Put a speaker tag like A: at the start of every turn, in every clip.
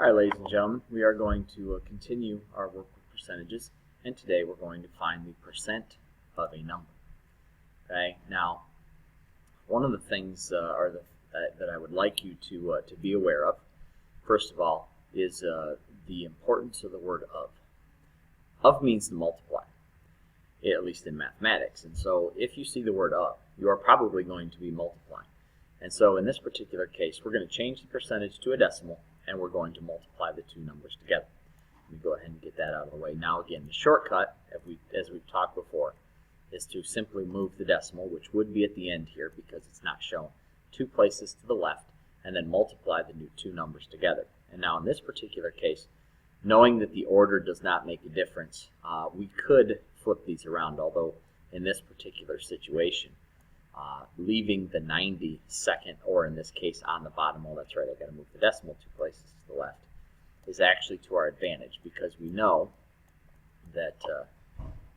A: All right, ladies and gentlemen, we are going to continue our work with percentages, and today we're going to find the percent of a number. Okay, now one of the things that I would like you to be aware of, first of all, is the importance of the word of. Of means to multiply, at least in mathematics, and so if you see the word of, you are probably going to be multiplying. And so in this particular case, we're going to change the percentage to a decimal, and we're going to multiply the two numbers together. Let me go ahead and get that out of the way. Now again, the shortcut, as we've talked before, is to simply move the decimal, which would be at the end here because it's not shown, 2 places to the left, and then multiply the two numbers together. And now in this particular case, knowing that the order does not make a difference, we could flip these around, although in this particular situation, leaving the 90 second, or in this case on the bottom, oh that's right, I've got to move the decimal 2 places to the left, is actually to our advantage because we know that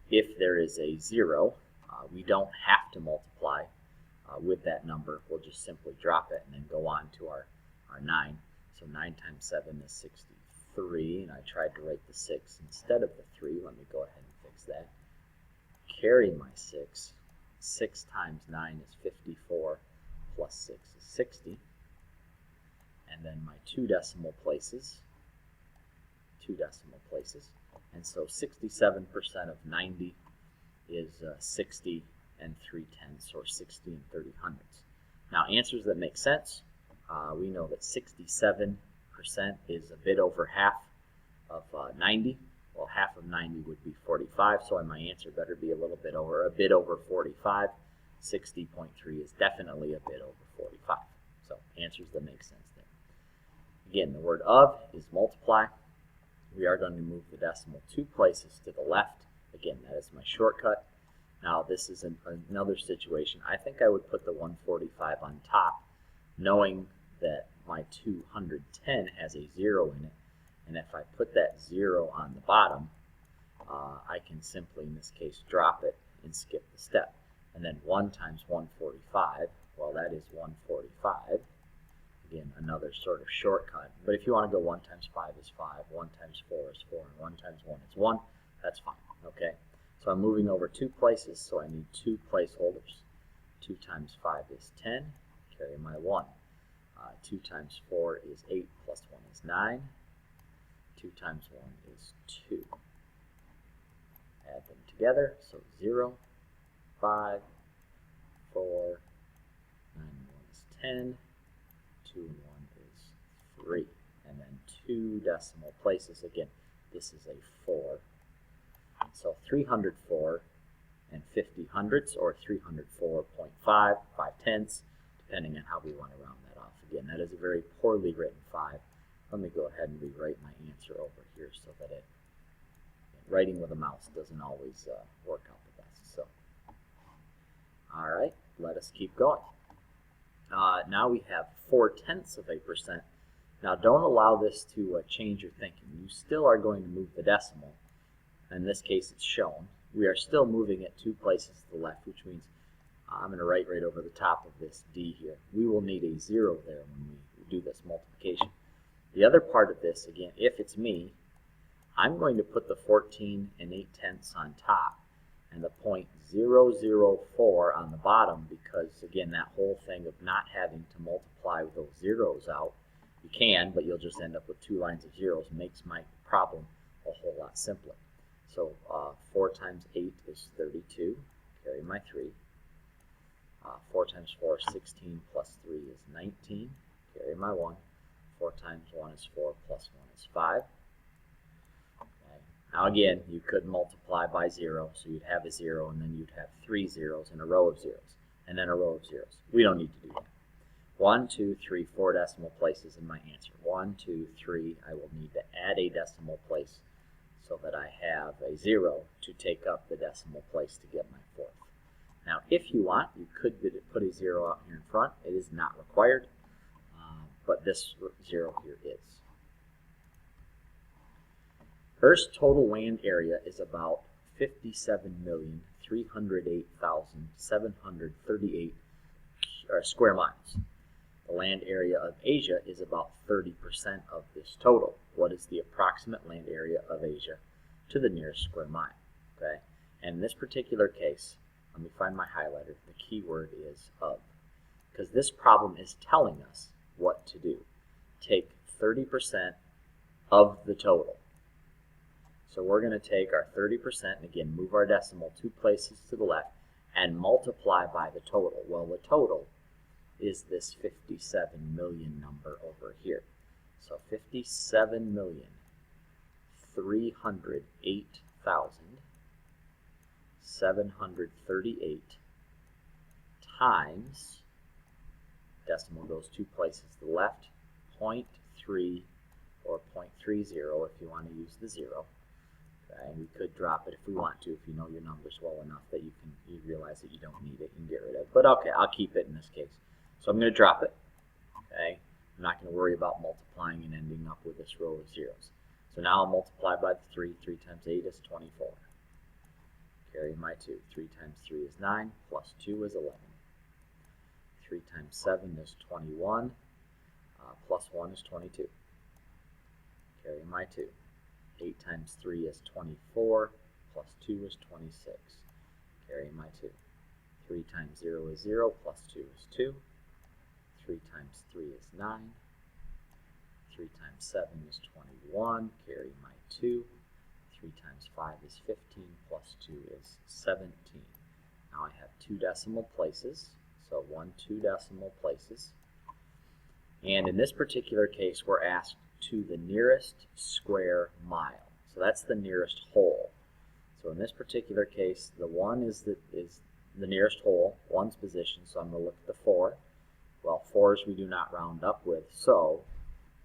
A: if there is a 0, we don't have to multiply with that number. We'll just simply drop it and then go on to our 9. So 9 times 7 is 63, and I tried to write the 6 instead of the 3. Let me go ahead and fix that. Carry my 6. 6 times 9 is 54, plus 6 is 60. And then my 2 decimal places. And so 67% of 90 is 60 and 3/10, or 60 and 30/100. Now answers that make sense. We know that 67% is a bit over half of 90. Well, half of 90 would be 45, so my answer better be a bit over 45. 60.3 is definitely a bit over 45. So answers that make sense there. Again, the word of is multiply. We are going to move the decimal 2 places to the left. Again, that is my shortcut. Now this is another situation. I think I would put the 145 on top, knowing that my 210 has a 0 in it. And if I put that 0 on the bottom, I can simply, in this case, drop it and skip the step. And then 1 times 145, well, that is 145. Again, another sort of shortcut. But if you want to go 1 times 5 is 5, 1 times 4 is 4, and 1 times 1 is 1, that's fine. Okay, so I'm moving over 2 places, so I need 2 placeholders. 2 times 5 is 10, carry my 1. 2 times 4 is 8, plus 1 is 9. 2 times 1 is 2. Add them together, so 0, 5, 4, 9 and 1 is 10, 2 and 1 is 3. And then 2 decimal places, again, this is a 4. So 304 and 50 hundredths, or 304.5, 5/10, depending on how we want to round that off. Again, that is a very poorly written 5. Let me go ahead and rewrite my answer over here so that writing with a mouse doesn't always work out the best. So, all right, let us keep going. Now we have 0.4%. Now don't allow this to change your thinking. You still are going to move the decimal. In this case, it's shown. We are still moving it 2 places to the left, which means I'm going to write right over the top of this D here. We will need a 0 there when we do this multiplication. The other part of this, again, if it's me, I'm going to put the 14 and 8/10 on top and the 0.004 on the bottom because, again, that whole thing of not having to multiply with those zeros out, you can, but you'll just end up with 2 lines of zeros, makes my problem a whole lot simpler. So 4 times 8 is 32, carry my 3. 4 times 4 is 16, plus 3 is 19, carry my 1. 4 times 1 is 4, plus 1 is 5. Okay. Now again, you could multiply by 0, so you'd have a 0, and then you'd have 3 zeros in a row of zeros, and then a row of zeros. We don't need to do that. 1, 2, 3, 4 decimal places in my answer. 1, 2, 3, I will need to add a decimal place so that I have a 0 to take up the decimal place to get my 4th. Now if you want, you could put a 0 out here in front. It is not required. But this 0 here is. Earth's total land area is about 57,308,738 square miles. The The land area of Asia is about 30% of this total. What is the approximate land area of Asia to the nearest square mile? Okay, and in this particular case, let me find my highlighter. The key word is of, because this problem is telling us what to do. Take 30% of the total. So we're going to take our 30%, and again, move our decimal 2 places to the left, and multiply by the total. Well, the total is this 57 million number over here. So 57,308,738 times, decimal goes 2 places to the left, 0.3 or 0.30 if you want to use the 0. Okay, we could drop it if we want to, if you know your numbers well enough that you realize that you don't need it and get rid of it. But okay, I'll keep it in this case. So I'm going to drop it. Okay, I'm not going to worry about multiplying and ending up with this row of zeros. So now I'll multiply by the 3. 3 times 8 is 24. Carry my 2. 3 times 3 is 9, plus 2 is 11. 3 times 7 is 21, plus 1 is 22. Carry my 2. 8 times 3 is 24, plus 2 is 26. Carry my 2. 3 times 0 is 0, plus 2 is 2. 3 times 3 is 9. 3 times 7 is 21. Carry my 2. 3 times 5 is 15, plus 2 is 17. Now I have 2 decimal places, so 2 decimal places. And in this particular case, we're asked to the nearest square mile. So that's the nearest whole. So in this particular case, the 1 is the nearest whole, 1's position, so I'm going to look at the 4. Well, 4's we do not round up with, so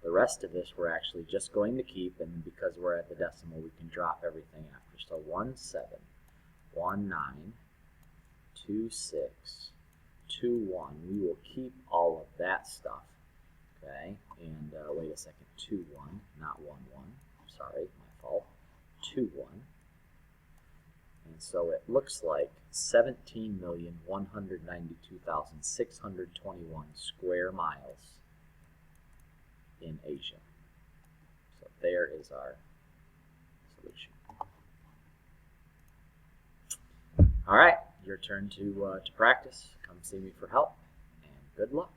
A: the rest of this we're actually just going to keep, and because we're at the decimal, we can drop everything after. So 1 7, 1 9, 2 6, 2 1. We will keep all of that stuff. Okay, and wait a second, 2 1, not 1 1. Sorry, my fault. 2 1. And so it looks like 17,192,621 square miles in Asia. So there is our solution. All right, your turn to practice. Come see me for help, and good luck.